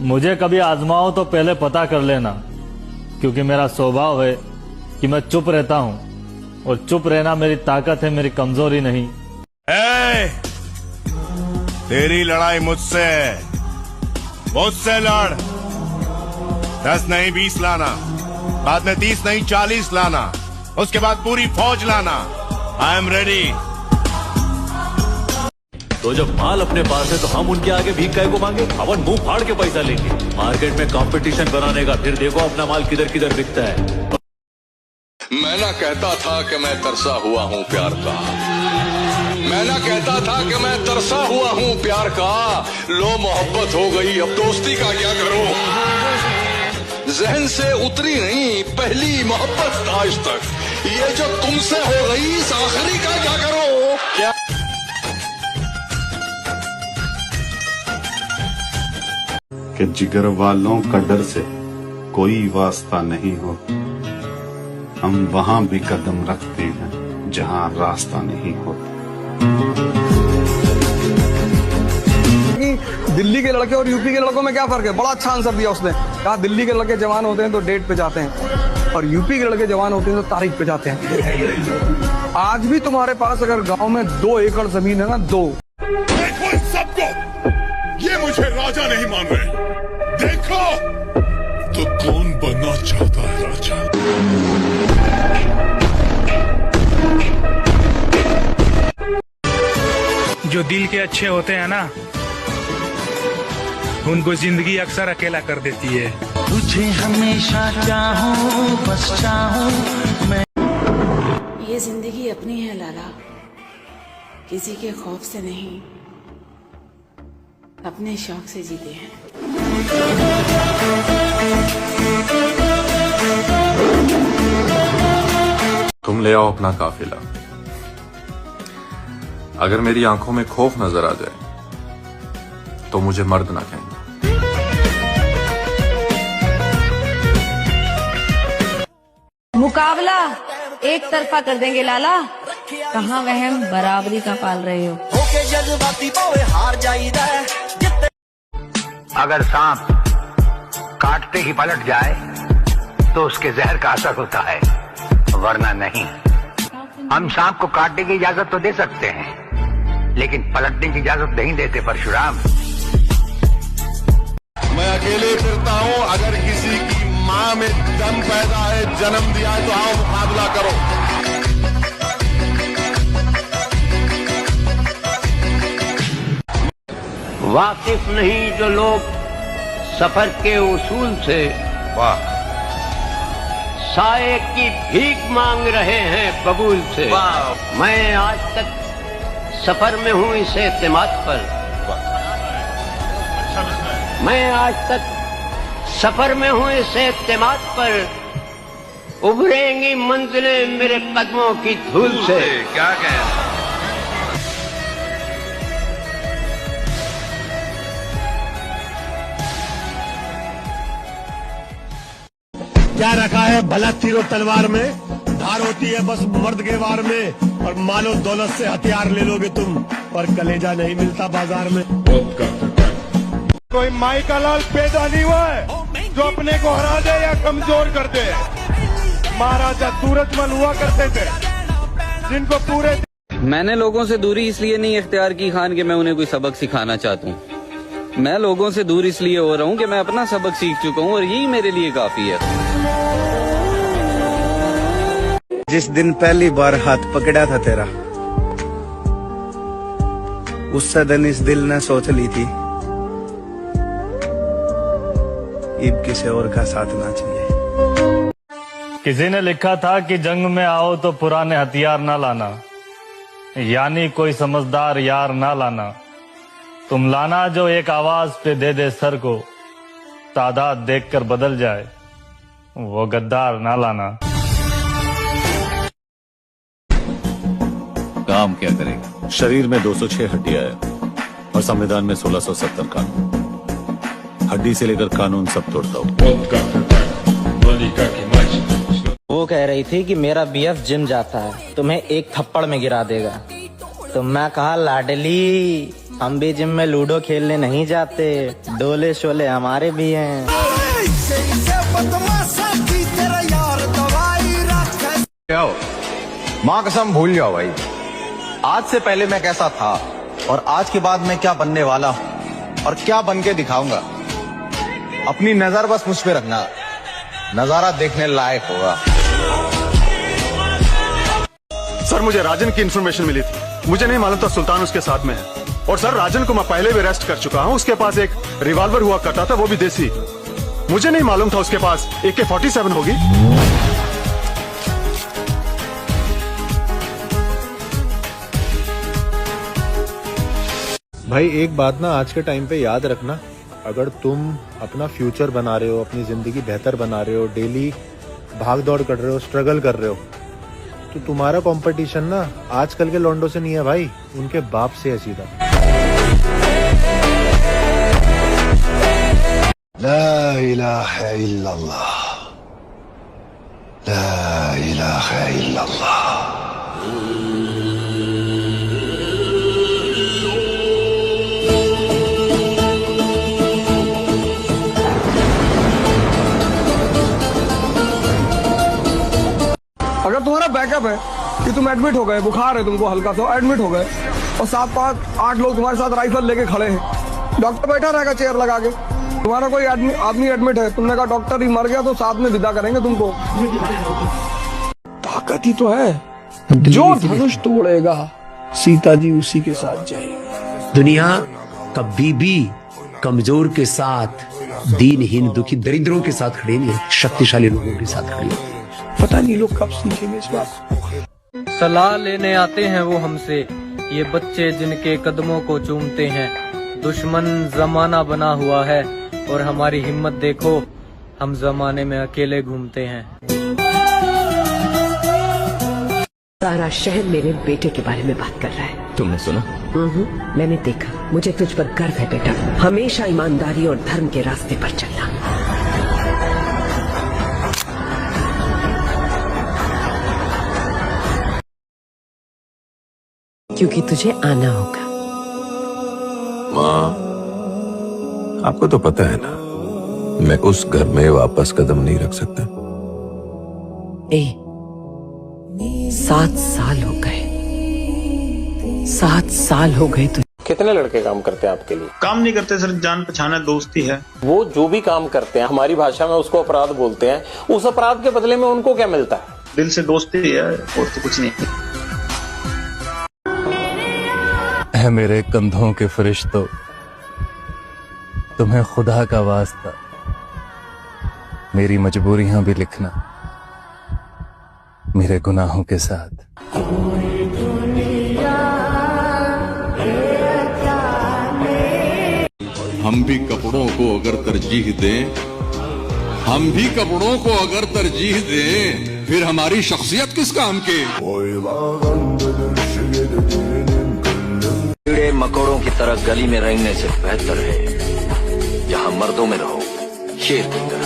मुझे कभी आजमाओ तो पहले पता कर लेना, क्योंकि मेरा स्वभाव है कि मैं चुप रहता हूँ और चुप रहना मेरी ताकत है, मेरी कमजोरी नहीं। तेरी लड़ाई मुझसे लड़। 10 नहीं 20 लाना, बाद में 30 नहीं 40 लाना, उसके बाद पूरी फौज लाना। I am ready. तो जब माल अपने पास है तो हम उनके आगे भीख काहे को मांगे? अपन मुंह फाड़ के पैसा लेंगे। मार्केट में कंपटीशन बनाने का, फिर देखो अपना माल किधर किधर बिकता है। मैं ना कहता था कि मैं तरसा हुआ हूँ प्यार का, मैं ना कहता था कि मैं तरसा हुआ हूँ प्यार का। लो मोहब्बत हो गई, अब दोस्ती का क्या करूं? जहन से उतरी नहीं पहली मोहब्बत आज तक, ये जो तुमसे हो गई इस आखिरी का क्या करो? क्या कि जिगर वालों का डर से कोई वास्ता नहीं हो, हम वहां भी कदम रखते हैं जहां रास्ता नहीं होता। दिल्ली के लड़के और यूपी के लड़कों में क्या फर्क है? बड़ा अच्छा आंसर दिया उसने। कहा दिल्ली के लड़के जवान होते हैं तो डेट पे जाते हैं और यूपी के लड़के जवान होते हैं तो तारीख पे जाते हैं। आज भी तुम्हारे पास अगर गांव में 2 एकड़ जमीन है ना, 2, देखो इन सबको, ये मुझे राजा नहीं मान रहे। देखो तो कौन बनना चाहता है राजा? जो दिल के अच्छे होते हैं ना, उनको जिंदगी अक्सर अकेला कर देती है। तुझे हमेशा चाहूं, बस चाहूं मैं। ये जिंदगी अपनी है लाला, किसी के खौफ से नहीं, अपने शौक से जीते हैं। तुम ले आओ अपना काफिला। अगर मेरी आंखों में खौफ नजर आ जाए तो मुझे मर्द ना कहना। मुकाबला एक तरफा कर देंगे लाला, कहाँ वहम बराबरी का पाल रहे हो। अगर सांप काटते ही पलट जाए तो उसके जहर का असर होता है, वरना नहीं। हम सांप को काटने की इजाजत तो दे सकते हैं, लेकिन पलटने की इजाजत नहीं देते परशुराम। मैं अकेले फिरता हूँ, अगर किसी की माँ में दम पैदा है, जन्म दिया है, तो आओ मुकाबला करो। वाकिफ नहीं जो लोग सफर के उसूल से, वाह, साए की भीख मांग रहे हैं बबूल से। मैं आज तक सफर में हूँ इस एतमाद पर, मैं आज तक सफर में हूँ इस एतमाद पर, उभरेंगी मंजिलें मेरे कदमों की धूल से। क्या कह क्या रखा है भला तीरों तलवार में? धार होती है बस मर्द के वार में, और मालो दौलत से हथियार ले लोगे तुम, पर कलेजा नहीं मिलता बाजार में। कोई माई का लाल पैदा नहीं हुआ है जो अपने को हरा दे या कमजोर कर दे। महाराजा सूरजमल हुआ करते थे जिनको पूरे। मैंने लोगों से दूरी इसलिए नहीं इख्तियार की खान कि मैं उन्हें कोई सबक सिखाना चाहता हूँ। मैं लोगों से दूर इसलिए हो रहा हूँ कि मैं अपना सबक सीख चुका हूँ और यही मेरे लिए काफी है। जिस दिन पहली बार हाथ पकड़ा था तेरा, उस दिन इस दिल ने सोच ली थी अब किसी और का साथ ना चाहिए। किसी ने लिखा था कि जंग में आओ तो पुराने हथियार ना लाना, यानी कोई समझदार यार ना लाना। तुम लाना जो एक आवाज पे दे दे सर को, तादाद देखकर बदल जाए, वो गद्दार ना लाना। काम क्या करेगा? शरीर में 206 हड्डियां है और संविधान में 1670 कानून। हड्डी से लेकर कानून सब तोड़ता हूँ। वो कह रही थी कि मेरा बीएफ जिम जाता है, तुम्हें एक थप्पड़ में गिरा देगा। तो मैं कहा लाडली हम भी जिम में लूडो खेलने नहीं जाते, डोले शोले हमारे भी हैं। माँ कसम भूल जाओ भाई, आज से पहले मैं कैसा था और आज के बाद मैं क्या बनने वाला हूँ और क्या बन के दिखाऊंगा। अपनी नजर बस मुझ पे रखना, नजारा देखने लायक होगा। सर मुझे राजन की इन्फॉर्मेशन मिली थी, मुझे नहीं मालूम था सुल्तान उसके साथ में है। और सर राजन को मैं पहले भी अरेस्ट कर चुका हूँ, उसके पास एक रिवॉल्वर हुआ करता था, वो भी देसी। मुझे नहीं मालूम था उसके पास AK-47 होगी। भाई एक बात ना आज के टाइम पे याद रखना, अगर तुम अपना फ्यूचर बना रहे हो, अपनी जिंदगी बेहतर बना रहे हो, डेली भाग दौड़ कर रहे हो, स्ट्रगल कर रहे हो, तो तुम्हारा कंपटीशन ना आजकल के लौंडों से नहीं है भाई, उनके बाप से है सीधा। ला इलाहा इल्लल्लाह, ला इलाहा इल्लल्लाह। अगर तुम्हारा बैकअप है कि तुम एडमिट हो गए, बुखार है तुमको हल्का सा, एडमिट हो गए और 7-8 लोग तुम्हारे साथ राइफल लेके खड़े हैं, डॉक्टर बैठा रहेगा चेयर लगा के, तुम्हारा कोई आदमी एडमिट है, तुमने कहा डॉक्टर ही मर गया तो साथ में विदा करेंगे तुमको। ताकत ही तो है, जो धनुष तोड़ेगा सीता जी उसी के साथ जाएगी। दुनिया कभी भी कमजोर के साथ, दीनहीन दुखी दरिद्रों के साथ खड़ी नहीं है, शक्तिशाली लोगों के साथ खड़ी है। पता नहीं लोग कब सीखेंगे इस बात। सलाह लेने आते हैं वो हमसे, ये बच्चे जिनके कदमों को चूमते हैं। दुश्मन जमाना बना हुआ है और हमारी हिम्मत देखो, हम जमाने में अकेले घूमते हैं। सारा शहर मेरे बेटे के बारे में बात कर रहा है। तुमने सुना? मैंने देखा, मुझे तुझ पर गर्व है बेटा, हमेशा ईमानदारी और धर्म के रास्ते पर चलना। क्योंकि तुझे आना होगा। माँ, आपको तो पता है ना, मैं उस घर में वापस कदम नहीं रख सकता। 7 साल हो गए, 7 साल हो गए। तो कितने लड़के काम करते हैं आपके लिए? काम नहीं करते सर, जान पहचाना दोस्ती है। वो जो भी काम करते हैं हमारी भाषा में उसको अपराध बोलते हैं, उस अपराध के बदले में उनको क्या मिलता है? दिल से दोस्ती है और तो कुछ नहीं। है मेरे कंधों के फरिश्तों, तुम्हें खुदा का वास्ता मेरी मजबूरियां भी लिखना मेरे गुनाहों के साथ। हम भी कपड़ों को अगर तरजीह दें, हम भी कपड़ों को अगर तरजीह दें, फिर हमारी शख्सियत किस काम के? कीड़े मकोड़ों की तरह गली में रहने से बेहतर है जहाँ मर्दों में रहो शेर की तरह।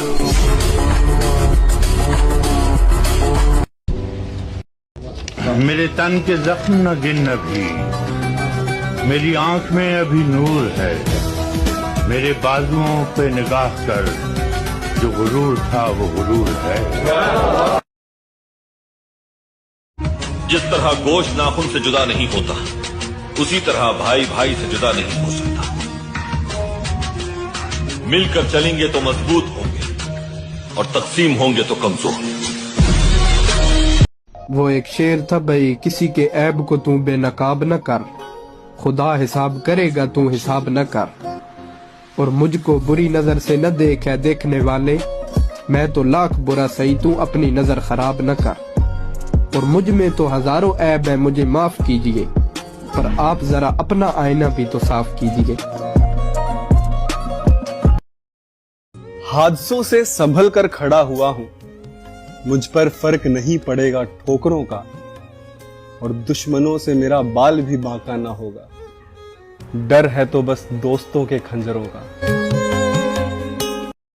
मेरे तन के जख्म न गिन अभी, मेरी आंख में अभी नूर है, मेरे बाजुओं पे निगाह कर, जो गुरूर था वो गुरूर है। जिस तरह गोश्त नाखून से जुदा नहीं होता, उसी तरह भाई भाई से जुदा नहीं हो सकता। मिलकर चलेंगे तो मजबूत होंगे और तकसीम होंगे तो कमजोर। वो एक शेर था भाई, किसी के ऐब को तू बेनकाब न कर, खुदा हिसाब करेगा तू हिसाब न कर, और मुझको बुरी नजर से न देख है देखने वाले, मैं तो लाख बुरा सही तू अपनी नजर खराब न कर, और मुझ में तो हजारों ऐब है मुझे माफ कीजिए, पर आप जरा अपना आईना भी तो साफ कीजिए। हादसों से संभल कर खड़ा हुआ हूं, मुझ पर फर्क नहीं पड़ेगा ठोकरों का, और दुश्मनों से मेरा बाल भी बांका ना होगा, डर है तो बस दोस्तों के खंजरों का।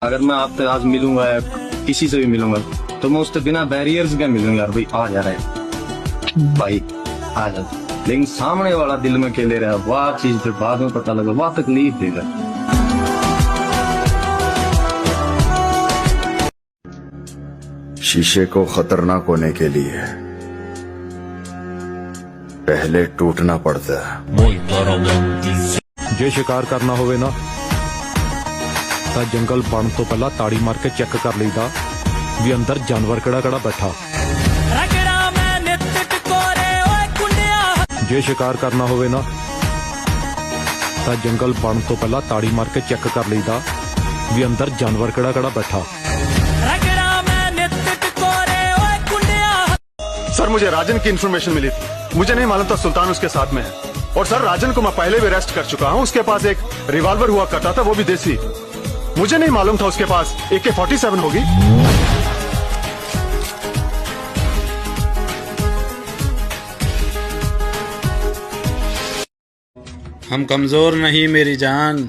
अगर मैं आपसे आज मिलूंगा या किसी से भी मिलूंगा तो मैं उससे बिना बैरियर्स के मिलूंगा। यार भाई आ जा रहा है, भाई आ जा। लेकिन सामने वाला दिल में के ले रहा है, वाह चीज फिर बाद में पता लगा, वाह तकलीफ देगा। शीशे को खतरनाक होने के लिए पहले टूटना पड़ता है। जे शिकार करना होवे ना ਤਾਂ ਜੰਗਲ ਬਣ ਤੋਂ ਪਹਿਲਾਂ ਤਾੜੀ ਮਾਰ ਕੇ ਚੈੱਕ ਕਰ ਲਈਦਾ ਵੀ ਅੰਦਰ ਜਾਨਵਰ ਕਿਹੜਾ ਬੈਠਾ। ਜੇ ਸ਼ਿਕਾਰ ਕਰਨਾ ਹੋਵੇ ਨਾ ਤਾਂ ਜੰਗਲ ਬਣ ਤੋਂ ਪਹਿਲਾਂ ਤਾੜੀ ਮਾਰ ਕੇ ਚੈੱਕ ਕਰ ਲਈਦਾ ਵੀ ਅੰਦਰ ਜਾਨਵਰ ਕਿਹੜਾ ਬੈਠਾ। सर मुझे राजन की इन्फॉर्मेशन मिली थी, मुझे नहीं मालूम था सुल्तान उसके साथ में है। और सर राजन को मैं पहले भी अरेस्ट कर चुका हूँ, उसके पास एक रिवॉल्वर हुआ करता था, वो भी देसी। मुझे नहीं मालूम था उसके पास AK-47 होगी। हम कमजोर नहीं मेरी जान,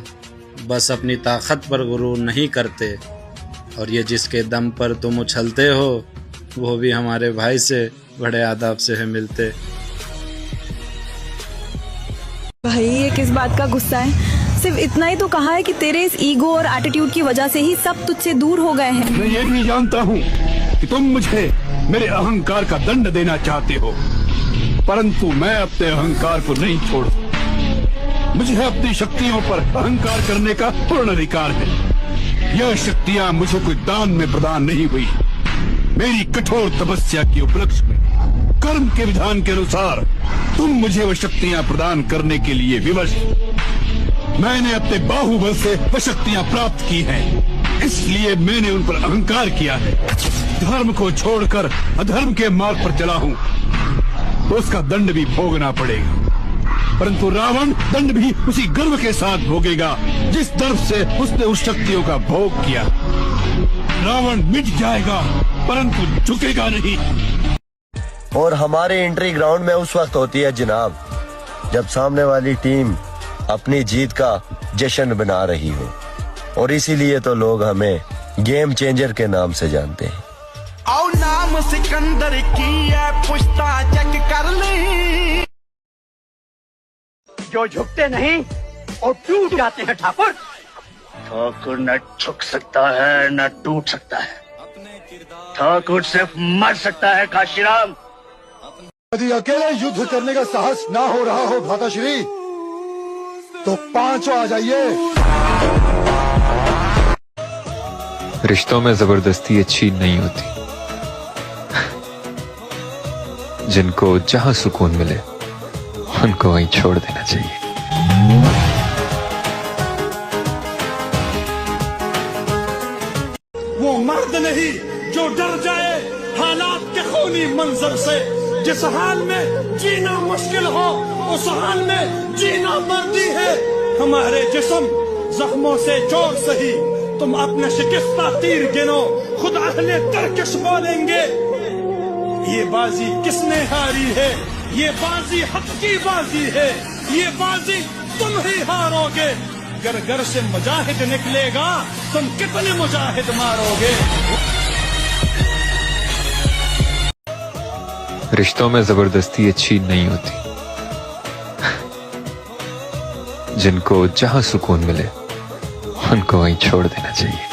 बस अपनी ताकत पर गुरूर नहीं करते, और ये जिसके दम पर तुम उछलते हो वो भी हमारे भाई से बड़े आदाब से है मिलते। भाई ये किस बात का गुस्सा है? सिर्फ इतना ही तो कहा है कि तेरे इस ईगो और एटीट्यूड की वजह से ही सब तुझसे दूर हो गए हैं। मैं ये भी जानता हूँ कि तुम मुझे मेरे अहंकार का दंड देना चाहते हो, परंतु मैं अपने अहंकार को नहीं छोड़। मुझे अपनी शक्तियों पर अहंकार करने का पूर्ण अधिकार है। यह शक्तियाँ मुझे कोई दान में प्रदान नहीं हुई, मेरी कठोर तपस्या के उपलक्ष्य में कर्म के विधान के अनुसार तुम मुझे वो शक्तियाँ प्रदान करने के लिए विवश। मैंने अपने बाहुबल से वो शक्तियाँ प्राप्त की हैं, इसलिए मैंने उन पर अहंकार किया है। धर्म को छोड़कर अधर्म के मार्ग पर चला हूँ तो उसका दंड भी भोगना पड़ेगा, परंतु रावण दंड भी उसी गर्व के साथ भोगेगा जिस दर्द से उसने उस शक्तियों का भोग किया। रावण मिट जाएगा परंतु झुकेगा नहीं। और हमारी एंट्री ग्राउंड में उस वक्त होती है जनाब जब सामने वाली टीम अपनी जीत का जश्न बना रही हो, और इसीलिए तो लोग हमें गेम चेंजर के नाम से जानते हैं। आओ नाम सिकंदर की है, पुश्ता चेक कर ली। जो झुकते नहीं और टूट जाते हैं ठाकुर। ठाकुर न झुक सकता है न टूट सकता है, ठाकुर सिर्फ मर सकता है काशीराम। यदि अकेले युद्ध करने का साहस ना हो रहा हो भ्राताश्री तो पांचों आ जाइए। रिश्तों में जबरदस्ती अच्छी नहीं होती, जिनको जहां सुकून मिले उनको वहीं छोड़ देना चाहिए। वो मर्द नहीं जो डर जाए हालात के खूनी मंजर से। जिस हाल में जीना मुश्किल हो उस हाल में जीना मर्दी है। हमारे जिस्म जख्मों से चोट सही, तुम अपने शिकस्ता तीर गिनो, खुद अहले तरकश बोलेंगे। ये बाजी किसने हारी है? ये बाजी हक की बाजी है, ये बाजी तुम ही हारोगे। घर घर से मुजाहिद निकलेगा, तुम कितने मुजाहिद मारोगे? रिश्तों में जबरदस्ती अच्छी नहीं होती, जिनको जहां सुकून मिले उनको वहीं छोड़ देना चाहिए।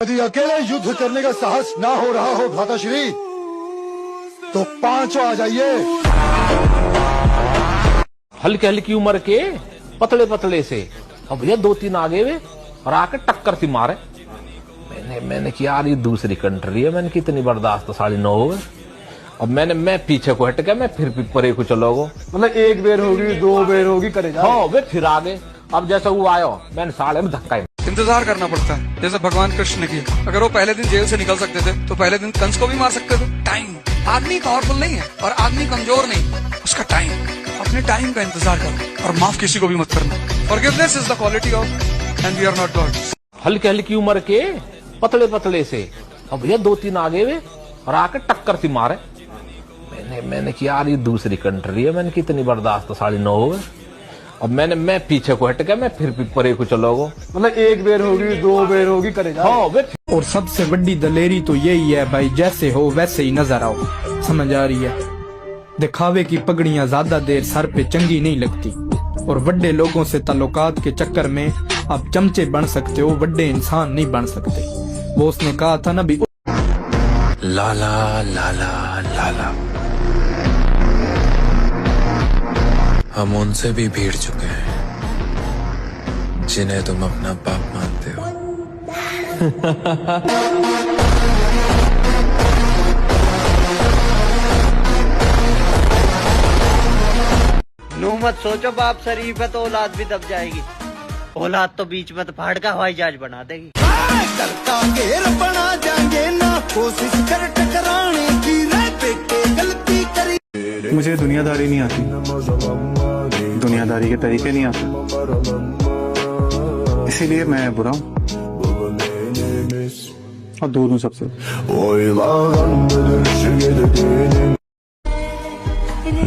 यदि अकेले युद्ध करने का साहस ना हो रहा हो भ्राताश्री तो पांचों आ जाइए। हल्की हल्की उम्र के पतले पतले से अब भैया 2-3 आगे हुए और आके टक्कर सी मारे। मैंने किया यार ये दूसरी कंट्री है, मैंने कितनी बर्दाश्त 9:30 हो गए। अब मैं पीछे को हट गया, मैं फिर परे को चलोगो, मतलब एक बेर होगी 2 बेर होगी करेगा। हाँ वे फिर आगे। अब जैसे वो आयो मैंने साले में धक्का ही। इंतजार करना पड़ता है, जैसे भगवान कृष्ण ने किया। अगर वो पहले दिन जेल से निकल सकते थे तो पहले दिन कंस को भी मार सकते थे। टाइम, आदमी पावरफुल नहीं है और आदमी कमजोर नहीं, उसका टाइम। अपने टाइम का इंतजार करो और माफ किसी को भी मत करना। Forgiveness is the quality of and we are not gods. हल्की हल्की उम्र के पतले पतले से अब भैया 2-3 आगे हुए और आके टक्कर सी मारे। मैंने किया यार ये दूसरी कंट्री है, मैंने कितनी बर्दाश्त 9:30 हो गए। अब मैं पीछे को हट गया, मैं फिर परे को चलोगो। मतलब एक बेर होगी, 2 बेर होगी, करेगा। हाँ और सबसे बड़ी दलेरी तो यही है भाई, जैसे हो वैसे ही नजर आओ। समझ आ रही है? दिखावे की पगड़ियां ज्यादा देर सर पे चंगी नहीं लगती, और बड़े लोगों से ताल्लुकात के चक्कर में आप चमचे बन सकते हो, बड़े इंसान नहीं बन सकते। वो उसने कहा था ना भी, लाला लाला लाला, हम उनसे भी भीड़ चुके हैं जिन्हें तुम अपना बाप मानते हो। नू मत सोचो बाप शरीफ है तो औलाद भी दब जाएगी। औलाद तो बीच में तो फाड़ का हवाई जहाज बना देगी। करता घेर बना जाएंगे ना, कोशिश कर टकराने की, रहते के गलती करी। मुझे दुनियादारी नहीं आती, दुनियादारी के तरीके नहीं आते, इसीलिए मैं बुरा हूँ और दूर हूँ सबसे।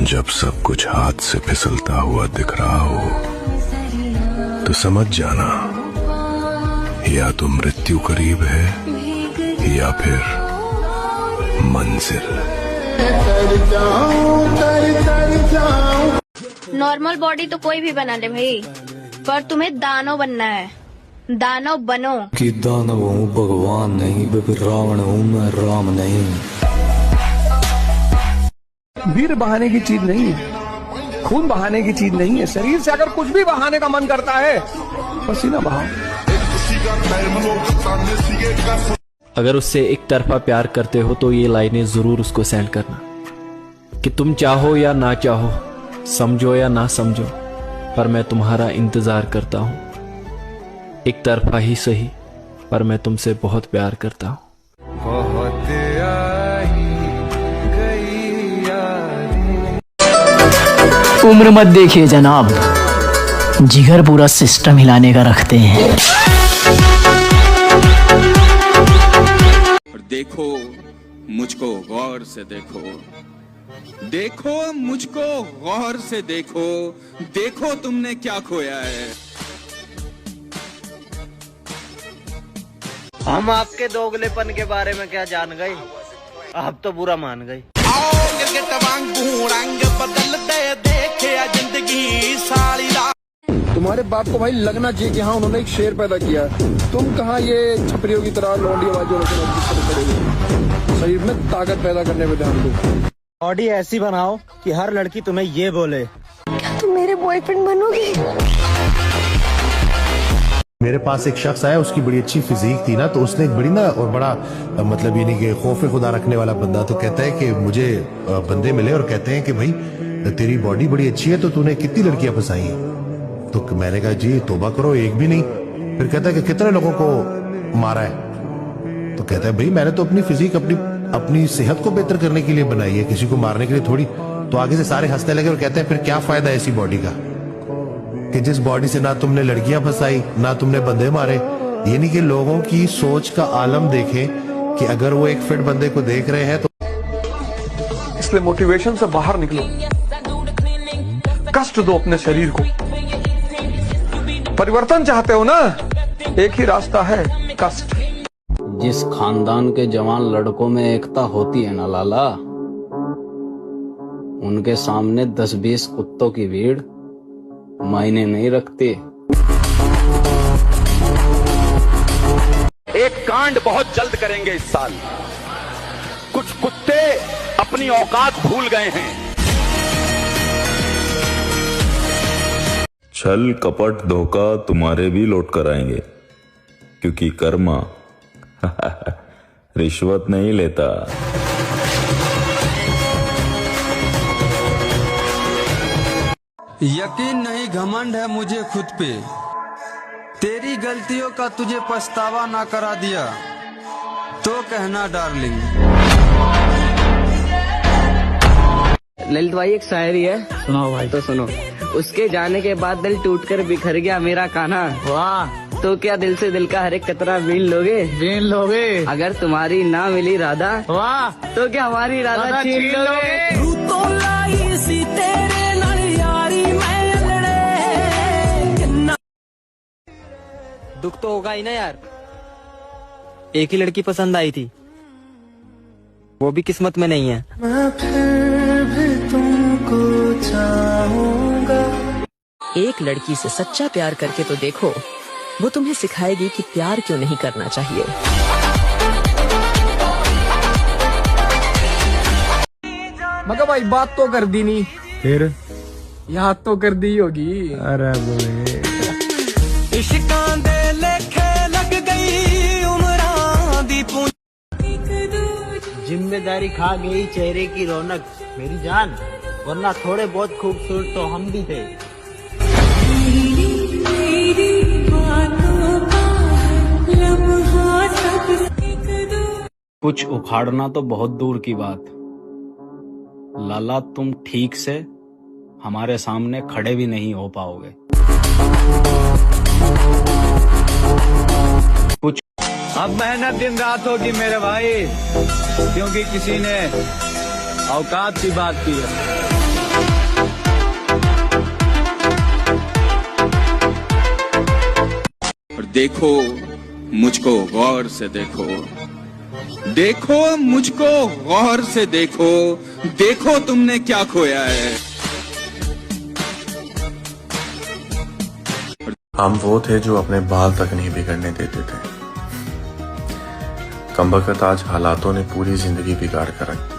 जब सब कुछ हाथ से फिसलता हुआ दिख रहा हो तो समझ जाना, या तो मृत्यु करीब है या फिर मंजिल। नॉर्मल बॉडी तो कोई भी बना ले भाई, पर तुम्हें दानव बनना है। दानव बनो। कि दानव हूँ भगवान नहीं, रावण हूँ मैं राम नहीं। वीर बहाने की चीज नहीं है, खून बहाने की चीज नहीं है। शरीर से अगर कुछ भी बहाने का मन करता है, पसीना बहाओ। अगर उससे एक तरफा प्यार करते हो तो ये लाइनें जरूर उसको सेंड करना कि तुम चाहो या ना चाहो, समझो या ना समझो, पर मैं तुम्हारा इंतजार करता हूँ। एक तरफा ही सही, पर मैं तुमसे बहुत प्यार करता हूँ। उम्र मत देखिए जनाब, जिगर पूरा सिस्टम हिलाने का रखते हैं। और देखो मुझको गौर से देखो, देखो मुझको गौर से देखो, देखो तुमने क्या खोया है। हम आपके दोगलेपन के बारे में क्या जान गए, आप तो बुरा मान गए। तुम्हारे बाप को भाई लगना चाहिए कि हाँ उन्होंने एक शेर पैदा किया। तुम कहाँ ये छपरियों की तरह लौंडी आवाजों में शरीर में ताकत पैदा करने में ध्यान दो। बॉडी ऐसी बनाओ कि हर लड़की तुम्हें ये बोले, क्या तुम मेरे बॉयफ्रेंड बनोगे? मेरे पास एक शख्स आया, उसकी बड़ी अच्छी फिजिक थी ना, तो उसने एक बड़ी ना और बड़ा मतलब ये नहीं कि खौफ खुदा रखने वाला बंदा, तो कहता है कि मुझे बंदे मिले और कहते हैं कि भाई तेरी बॉडी बड़ी अच्छी है, तो तूने कितनी लड़कियां फंसाई हैं? तो मैंने कहा जी तौबा करो, एक भी नहीं। फिर कहता है कि कितने लोगों को मारा है? तो कहता है भाई मैंने तो अपनी फिजिक अपनी सेहत को बेहतर करने के लिए बनाई है, किसी को मारने के लिए थोड़ी। तो आगे से सारे हंसने लगे और कहते हैं फिर क्या फायदा है ऐसी बॉडी का, कि जिस बॉडी से ना तुमने लड़कियां फंसाई ना तुमने बंदे मारे। ये नहीं कि लोगों की सोच का आलम देखें कि अगर वो एक फिट बंदे को देख रहे हैं तो। इसलिए मोटिवेशन से बाहर निकलो, कष्ट दो अपने शरीर को। परिवर्तन चाहते हो ना, एक ही रास्ता है, कष्ट। जिस खानदान के जवान लड़कों में एकता होती है ना लाला, उनके सामने 10-20 कुत्तों की भीड़ मायने नहीं रखते। एक कांड बहुत जल्द करेंगे इस साल। कुछ कुत्ते अपनी औकात भूल गए हैं। छल कपट धोखा तुम्हारे भी लौट कर आएंगे, क्योंकि कर्मा रिश्वत नहीं लेता। यकीन नहीं घमंड है मुझे खुद पे, तेरी गलतियों का तुझे पछतावा ना करा दिया तो कहना डार्लिंग। ललित भाई एक शायरी है, सुनाओ भाई। तो सुनो। उसके जाने के बाद दिल टूटकर बिखर गया मेरा कान्हा। वाह। तो क्या दिल से दिल का हर एक कतरा बीन लोगे? बीन लोगे। अगर तुम्हारी ना मिली राधा, वाह, तो क्या हमारी राधा छीन लोगे? सी तेरे नाल यारी मैं लड़े दुख तो होगा ही ना यार। एक ही लड़की पसंद आई थी, वो भी किस्मत में नहीं है। मैं फिर भी तुमको चाहूंगा। एक लड़की से सच्चा प्यार करके तो देखो, वो तुम्हें सिखाएगी कि प्यार क्यों नहीं करना चाहिए। मगर भाई बात तो कर दी नहीं, फिर याद तो कर दी होगी। अरे बोले इश्कां दे लेखे लग गई उमरां दी पूंछ। जिम्मेदारी खा गई चेहरे की रौनक मेरी जान, वरना थोड़े बहुत खूबसूरत तो हम भी थे। कुछ उखाड़ना तो बहुत दूर की बात, लाला तुम ठीक से हमारे सामने खड़े भी नहीं हो पाओगे। कुछ अब मेहनत दिन रात होगी मेरे भाई, क्योंकि किसी ने औकात की बात की है। और देखो मुझको गौर से देखो, देखो मुझको गौर से देखो, देखो तुमने क्या खोया है। हम वो थे जो अपने बाल तक नहीं बिगड़ने देते थे। कमबख्त आज हालातों ने पूरी जिंदगी बिगाड़ कर रखी।